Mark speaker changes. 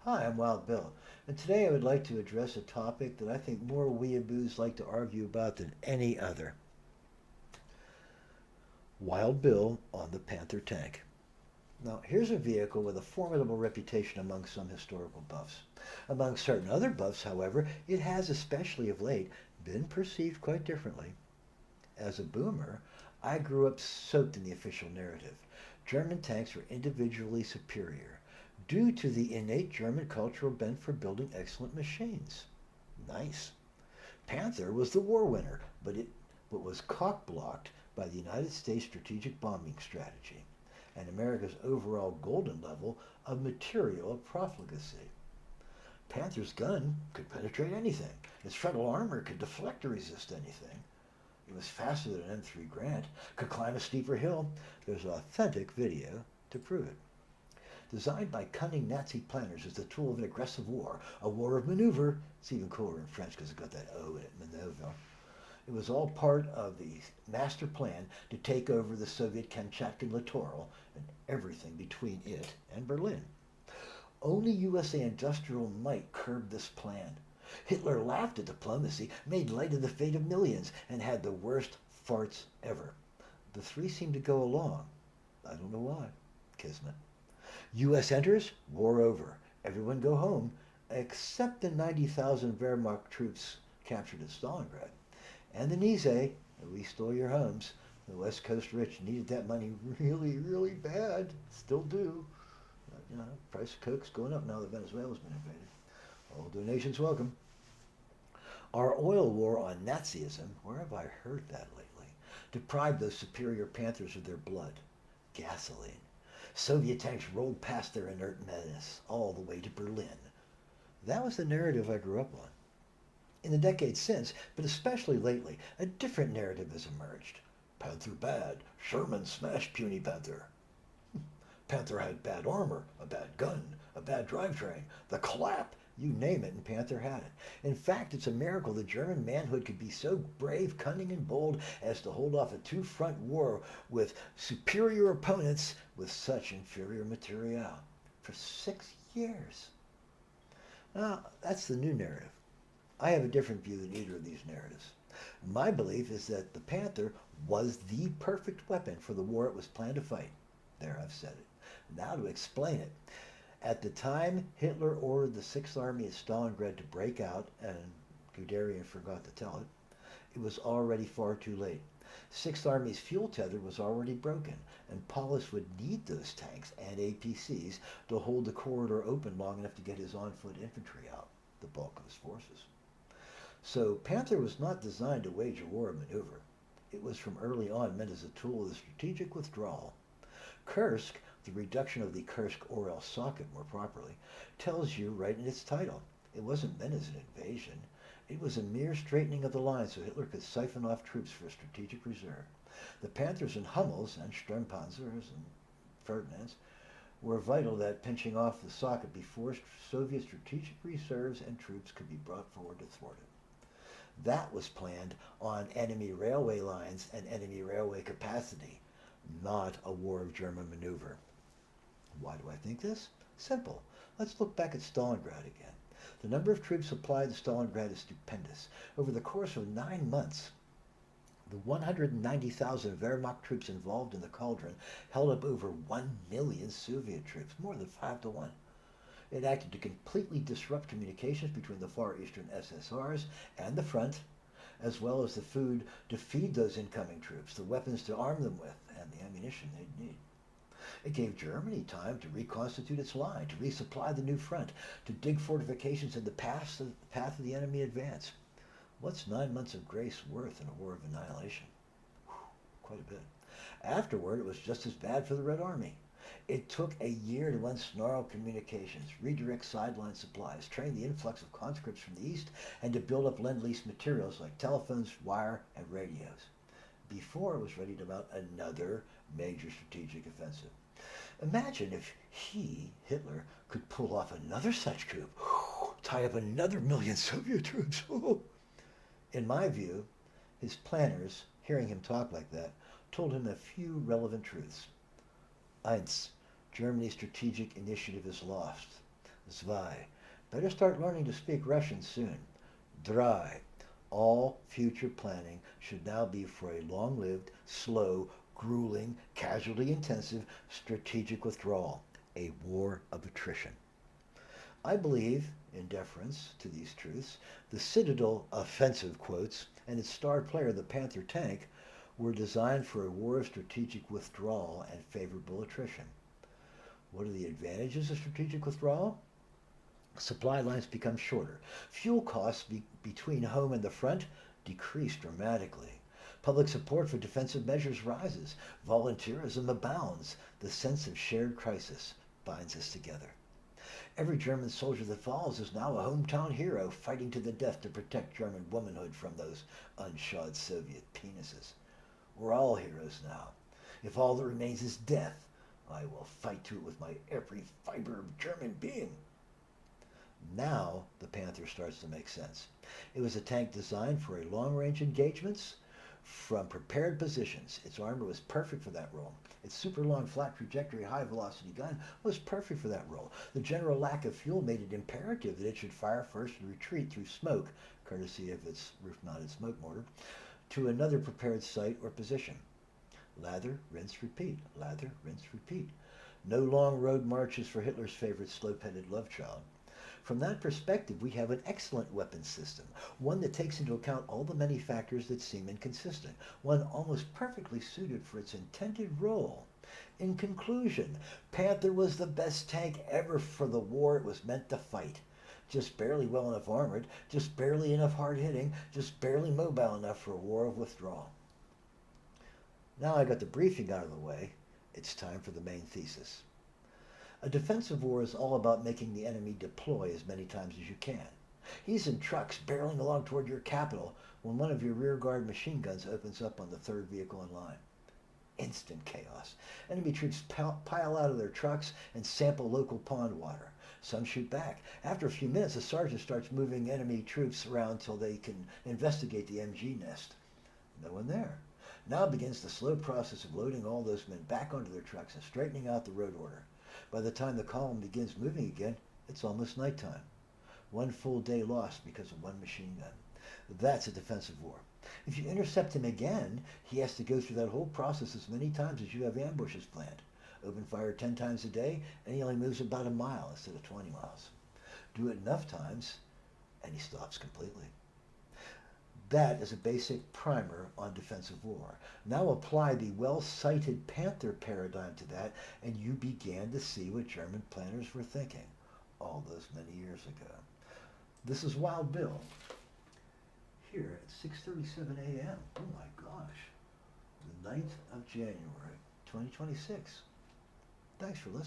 Speaker 1: Hi, I'm Wild Bill, and today I would like to address a topic that I think more weeaboos like to argue about than any other. Wild Bill on the Panther Tank. Now, here's a vehicle with a formidable reputation among some historical buffs. Among certain other buffs, however, it has, especially of late, been perceived quite differently. As a boomer, I grew up soaked in the official narrative. German tanks were individually superior due to the innate German cultural bent for building excellent machines. Nice. Panther was the war winner, but was cock-blocked by the United States strategic bombing strategy and America's overall golden level of material profligacy. Panther's gun could penetrate anything. Its frontal armor could deflect or resist anything. It was faster than an M3 Grant, could climb a steeper hill. There's authentic video to prove it. Designed by cunning Nazi planners as the tool of an aggressive war, a war of maneuver, it's even cooler in French because it got that O in it, maneuver. It was all part of the master plan to take over the Soviet Kamchatkan littoral and everything between it and Berlin. Only USA industrial might curbed this plan. Hitler laughed at diplomacy, made light of the fate of millions, and had the worst farts ever. The three seemed to go along. I don't know why. Kismet. U.S. enters, war over. Everyone go home, except the 90,000 Wehrmacht troops captured at Stalingrad. And the Nizhe, we stole your homes. The West Coast rich needed that money really, really bad. Still do. Price of coke's going up now that Venezuela's been invaded. All donations welcome. Our oil war on Nazism, where have I heard that lately, deprived those superior Panthers of their blood. Gasoline. Soviet tanks rolled past their inert menace all the way to Berlin. That was the narrative I grew up on. In the decades since, but especially lately, a different narrative has emerged. Panther bad. Sherman smashed puny Panther. Panther had bad armor, a bad gun, a bad drivetrain, the clap, you name it, and Panther had it. In fact, it's a miracle that German manhood could be so brave, cunning, and bold as to hold off a two-front war with superior opponents with such inferior materiel for 6 years. Now, that's the new narrative. I have a different view than either of these narratives. My belief is that the Panther was the perfect weapon for the war it was planned to fight. There, I've said it. Now to explain it. At the time Hitler ordered the Sixth Army at Stalingrad to break out, and Guderian forgot to tell it, it was already far too late. Sixth Army's fuel tether was already broken, and Paulus would need those tanks and APCs to hold the corridor open long enough to get his on-foot infantry out, the bulk of his forces. So Panther was not designed to wage a war of maneuver. It was from early on meant as a tool of the strategic withdrawal. Kursk, the reduction of the Kursk-Orel socket more properly, tells you right in its title. It wasn't meant as an invasion. It was a mere straightening of the line so Hitler could siphon off troops for a strategic reserve. The Panthers and Hummels and Sturmpanzers and Ferdinands were vital that pinching off the socket before Soviet strategic reserves and troops could be brought forward to thwart it. That was planned on enemy railway lines and enemy railway capacity, not a war of German maneuver. Why do I think this? Simple. Let's look back at Stalingrad again. The number of troops supplied to Stalingrad is stupendous. Over the course of 9 months, the 190,000 Wehrmacht troops involved in the cauldron held up over 1 million Soviet troops, more than 5 to 1. It acted to completely disrupt communications between the far eastern SSRs and the front, as well as the food to feed those incoming troops, the weapons to arm them with, and the ammunition they'd need. It gave Germany time to reconstitute its line, to resupply the new front, to dig fortifications in the path of the enemy advance. What's 9 months of grace worth in a war of annihilation? Whew, quite a bit. Afterward, it was just as bad for the Red Army. It took a year to unsnarl communications, redirect sideline supplies, train the influx of conscripts from the east, and to build up Lend-Lease materials like telephones, wire, and radios, before it was ready to mount another major strategic offensive. Imagine if Hitler, could pull off another such coup, tie up another million Soviet troops. In my view, his planners, hearing him talk like that, told him a few relevant truths. Eins, Germany's strategic initiative is lost. Zwei. Better start learning to speak Russian soon. Drei. All future planning should now be for a long-lived, slow, grueling, casualty-intensive strategic withdrawal, a war of attrition. I believe, in deference to these truths, the Citadel offensive quotes and its star player, the Panther Tank, were designed for a war of strategic withdrawal and favorable attrition. What are the advantages of strategic withdrawal? Supply lines become shorter. Fuel costs between home and the front decrease dramatically. Public support for defensive measures rises. Volunteerism abounds. The sense of shared crisis binds us together. Every German soldier that falls is now a hometown hero fighting to the death to protect German womanhood from those unshod Soviet penises. We're all heroes now. If all that remains is death, I will fight to it with my every fiber of German being. Now the Panther starts to make sense. It was a tank designed for a long-range engagements from prepared positions. Its armor was perfect for that role. Its super long flat trajectory high velocity gun was perfect for that role. The general lack of fuel made it imperative that it should fire first and retreat through smoke, courtesy of its roof-mounted smoke mortar, to another prepared site or position. Lather, rinse, repeat. Lather, rinse, repeat. No long road marches for Hitler's favorite slope-headed love child. From that perspective, we have an excellent weapons system, one that takes into account all the many factors that seem inconsistent, one almost perfectly suited for its intended role. In conclusion, Panther was the best tank ever for the war it was meant to fight. Just barely well enough armored, just barely enough hard hitting, just barely mobile enough for a war of withdrawal. Now I got the briefing out of the way, it's time for the main thesis. A defensive war is all about making the enemy deploy as many times as you can. He's in trucks barreling along toward your capital when one of your rear guard machine guns opens up on the third vehicle in line. Instant chaos. Enemy troops pile out of their trucks and sample local pond water. Some shoot back. After a few minutes, a sergeant starts moving enemy troops around till they can investigate the MG nest. No one there. Now begins the slow process of loading all those men back onto their trucks and straightening out the road order. By the time the column begins moving again, it's almost nighttime. One full day lost because of one machine gun. That's a defensive war. If you intercept him again, he has to go through that whole process as many times as you have ambushes planned. Open fire 10 times a day, and he only moves about a mile instead of 20 miles. Do it enough times, and he stops completely. That is a basic primer on defensive war. Now apply the well-cited Panther paradigm to that, and you began to see what German planners were thinking all those many years ago. This is Wild Bill, here at 6:37 a.m. Oh my gosh, the 9th of January, 2026. Thanks for listening.